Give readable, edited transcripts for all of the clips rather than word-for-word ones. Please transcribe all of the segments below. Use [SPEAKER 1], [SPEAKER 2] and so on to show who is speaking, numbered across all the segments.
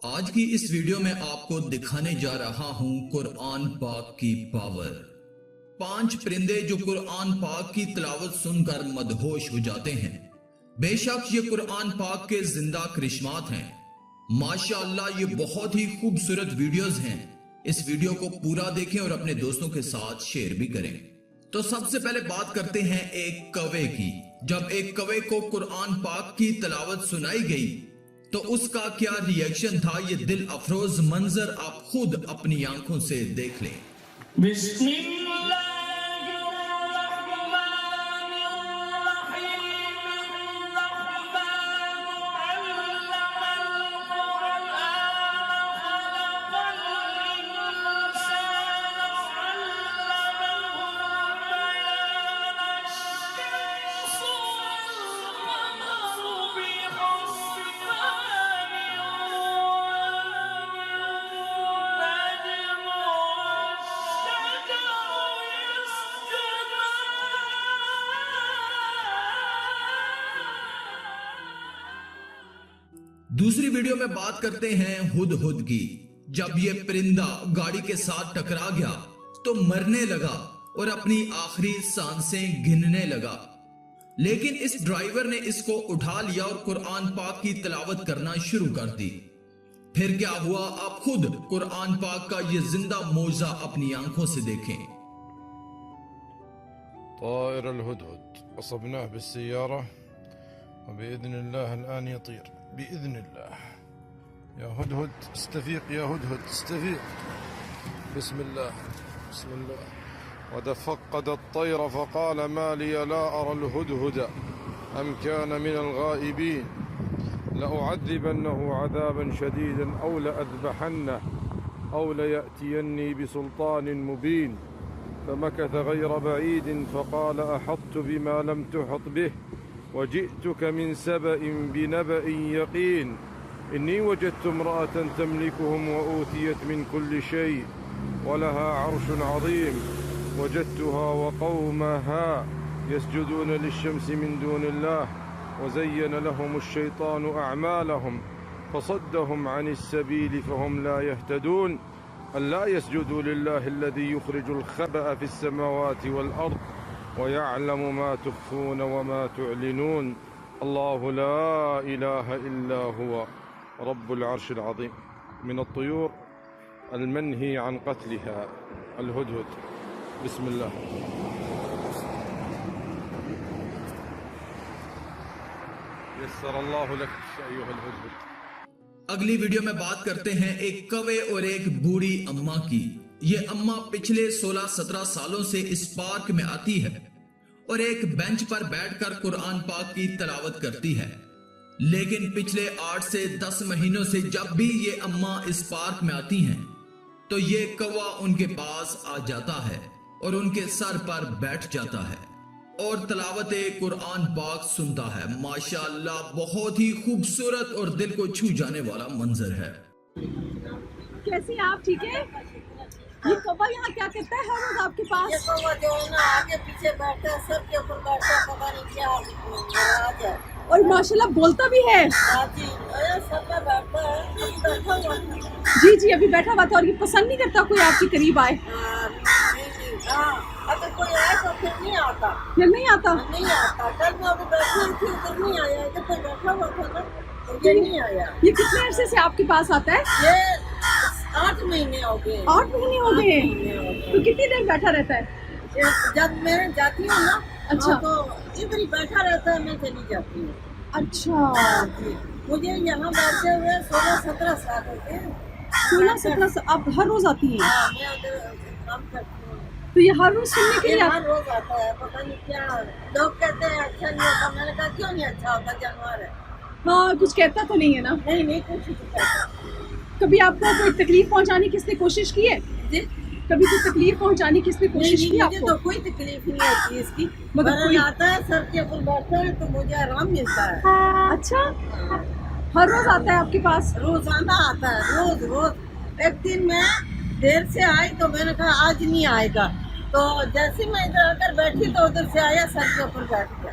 [SPEAKER 1] آج کی اس ویڈیو میں آپ کو دکھانے جا رہا ہوں قرآن پاک کی پاور۔ 5 پرندے جو قرآن پاک کی تلاوت سن کر مدہوش ہو جاتے ہیں۔ بے شک یہ قرآن پاک کے زندہ کرشمات ہیں۔ ماشاءاللہ یہ بہت ہی خوبصورت ویڈیوز ہیں۔ اس ویڈیو کو پورا دیکھیں اور اپنے دوستوں کے ساتھ شیئر بھی کریں۔ تو سب سے پہلے بات کرتے ہیں ایک کوے کی۔ جب ایک کوے کو قرآن پاک کی تلاوت سنائی گئی تو اس کا کیا ریئیکشن تھا، یہ دل افروز منظر آپ خود اپنی آنکھوں سے دیکھ لیں۔
[SPEAKER 2] بسم اللہ
[SPEAKER 1] دوسری ویڈیو میں بات کرتے ہیں ہدہد کی۔ جب یہ پرندہ گاڑی کے ساتھ ٹکرا گیا تو مرنے لگا اور اپنی آخری سانسیں گننے لگا، لیکن اس ڈرائیور نے اس کو اٹھا لیا اور قرآن پاک کی تلاوت کرنا شروع کر دی۔ پھر کیا ہوا، آپ خود قرآن پاک کا یہ زندہ معجزہ اپنی آنکھوں سے دیکھیں۔
[SPEAKER 3] طائر الهدهد أصبناه بالسيارة وبإذن الله الآن يطير بإذن الله. يا هدهد استفيق، يا هدهد استفيق. بسم الله بسم الله. وتفقد الطير فقال ما لي لا أرى الهدهد أم كان من الغائبين لأعذبنه عذابا شديدا أو لأذبحنه أو ليأتيني بسلطان مبين. فمكث غير بعيد فقال أحطت بما لم تحط به وجئتك من سبأ بنبأ يقين. إني وجدت امرأة تملكهم وأوتيت من كل شيء ولها عرش عظيم. وجدتها وقومها يسجدون للشمس من دون الله وزين لهم الشيطان أعمالهم فصدهم عن السبيل فهم لا يهتدون. ألا يسجدوا لله الذي يخرج الخبأ في السماوات والأرض ويعلم ما تخفون وما تعلنون. الله لا إله إلا هو رب العرش العظيم. من الطيور المنهي عن قتلها الهدهد. بسم الله. يسر الله لك أيها الهدهد.
[SPEAKER 1] اگلی ویڈیو میں بات کرتے ہیں ایک کوے اور ایک بوڑھی اماں کی۔ یہ اماں پچھلے 16-17 سالوں سے اس پارک میں آتی ہے اور ایک بینچ پر بیٹھ کر قرآن پاک کی تلاوت کرتی ہے، لیکن پچھلے 8 سے 10 مہینوں سے جب بھی یہ اماں اس پارک میں آتی ہیں تو یہ کوا ان کے پاس آ جاتا ہے اور ان کے سر پر بیٹھ جاتا ہے اور تلاوت قرآن پاک سنتا ہے۔ ماشاءاللہ بہت ہی خوبصورت اور دل کو چھو جانے والا منظر ہے۔
[SPEAKER 4] کیسی آپ ٹھیک ہے؟ یہ کوا یہاں کیا کرتا ہے ہر روز آپ کے پاس؟
[SPEAKER 5] یہ کوا جو ہے نا آگے پیچھے بیٹھتا ہے، سب کے اوپر بیٹھتا ہے، پتہ نہیں کیا راز ہے۔
[SPEAKER 4] اور ماشاءاللہ بولتا بھی ہے۔
[SPEAKER 5] ہاں جی، سب میں بیٹھتا ہے، ابھی بیٹھا ہوا تھا۔
[SPEAKER 4] جی جی ابھی بیٹھا ہوا تھا، اور یہ پسند نہیں کرتا کوئی آپ کے قریب آئے؟
[SPEAKER 5] ہاں، اگر کوئی آئے تو پھر نہیں آتا،
[SPEAKER 4] یا نہیں آتا؟
[SPEAKER 5] نہیں آتا۔ کل میں ابھی بیٹھی ہوئی تھی، ادھر نہیں آیا، ادھر کوئی بیٹھا ہوا تھا نا، یہ نہیں آیا۔
[SPEAKER 4] یہ کتنے عرصے سے آپ کے پاس آتا ہے؟
[SPEAKER 5] یہ 8 مہینے ہو گئے۔
[SPEAKER 4] 8 مہینے ہو گئے ہیں؟ تو کتنی دیر بیٹھا رہتا ہے؟
[SPEAKER 5] جب میں جاتی ہوں نا،
[SPEAKER 4] اچھا
[SPEAKER 5] تو ادھر ہی بیٹھا رہتا ہے، میں چلی جاتی ہوں۔
[SPEAKER 4] اچھا،
[SPEAKER 5] مجھے یہاں بیٹھے ہوئے 16-17 سال ہو گئے۔
[SPEAKER 4] 16-17 سال آپ ہر روز آتی ہیں؟
[SPEAKER 5] ہاں، میں ادھر کام کرتی ہوں۔
[SPEAKER 4] تو یہ ہر روز سننے کے لیے
[SPEAKER 5] ہر روز آتا ہے، پتہ نہیں کیا لوگ کہتے ہیں اچھا نہیں ہوتا۔ میں نے کہا کیوں نہیں اچھا ہوتا، جانور ہے۔
[SPEAKER 4] ہاں کچھ کہتا تو نہیں ہے نا؟
[SPEAKER 5] نہیں نہیں، کچھ نہیں کہتا۔
[SPEAKER 4] کبھی آپ کو کوئی تکلیف پہنچانے کس نے کوشش کی ہے؟
[SPEAKER 5] جی
[SPEAKER 4] کبھی کوئی تکلیف پہنچانے کس نے کوشش کی آپ
[SPEAKER 5] مجھے
[SPEAKER 4] کو؟
[SPEAKER 5] تو کوئی تکلیف نہیں ہوتی اس کی،
[SPEAKER 4] مگر
[SPEAKER 5] مگر
[SPEAKER 4] کوئی
[SPEAKER 5] آتا ہے سر کے اوپر بیٹھتا ہے تو مجھے آرام ملتا ہے۔
[SPEAKER 4] اچھا، ہر روز آتا ہے آپ کے پاس؟
[SPEAKER 5] روزانہ آتا ہے، روز روز۔ ایک دن میں دیر سے آئی تو میں نے کہا آج نہیں آئے گا، تو جیسے میں ادھر آ کر بیٹھی تو ادھر سے آیا، سر کے اوپر بیٹھ گیا۔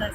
[SPEAKER 5] 10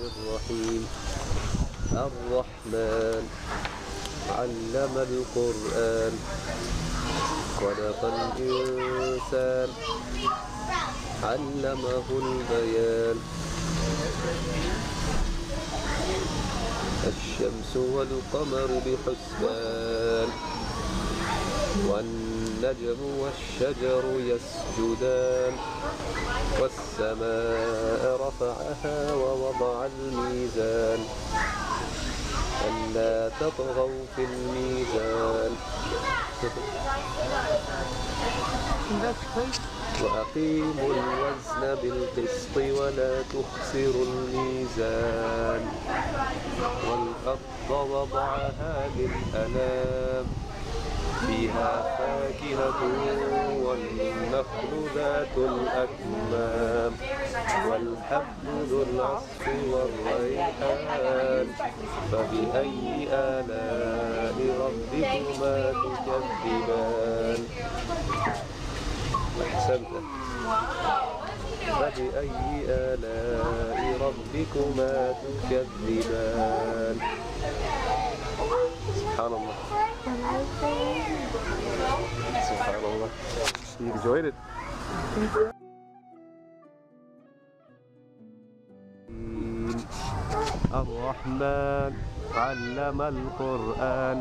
[SPEAKER 6] الرحيم الرحمن علم القرآن خلق الإنسان علمه البيان الشمس والقمر بحسبان والنجم والشجر يسجدان والسماء رفعها ووضع الميزان ألا تطغوا في الميزان وأقيموا الوزن بالقسط ولا تخسروا الميزان والأرض وضعها للأنام فيها فاكهة والنخل ذات الأكمام والحب ذو العصف والريحان فبأي آلاء ربكما تكذبان أحسنت فبأي آلاء ربكما تكذبان سبحان الله سبحان الله. You enjoyed it. الرحمن علم القرآن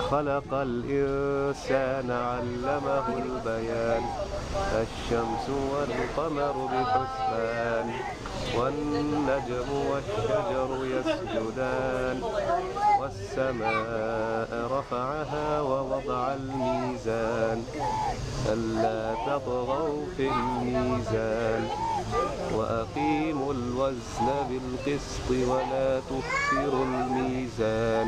[SPEAKER 6] خلق الإنسان علمه البيان الشمس والقمر بحسبان والنجم والشجر يسجدان والسماء رفعها ووضع الميزان ألا تطغوا في الميزان وأقيموا الوزن بالقسط ولا تخسروا الميزان.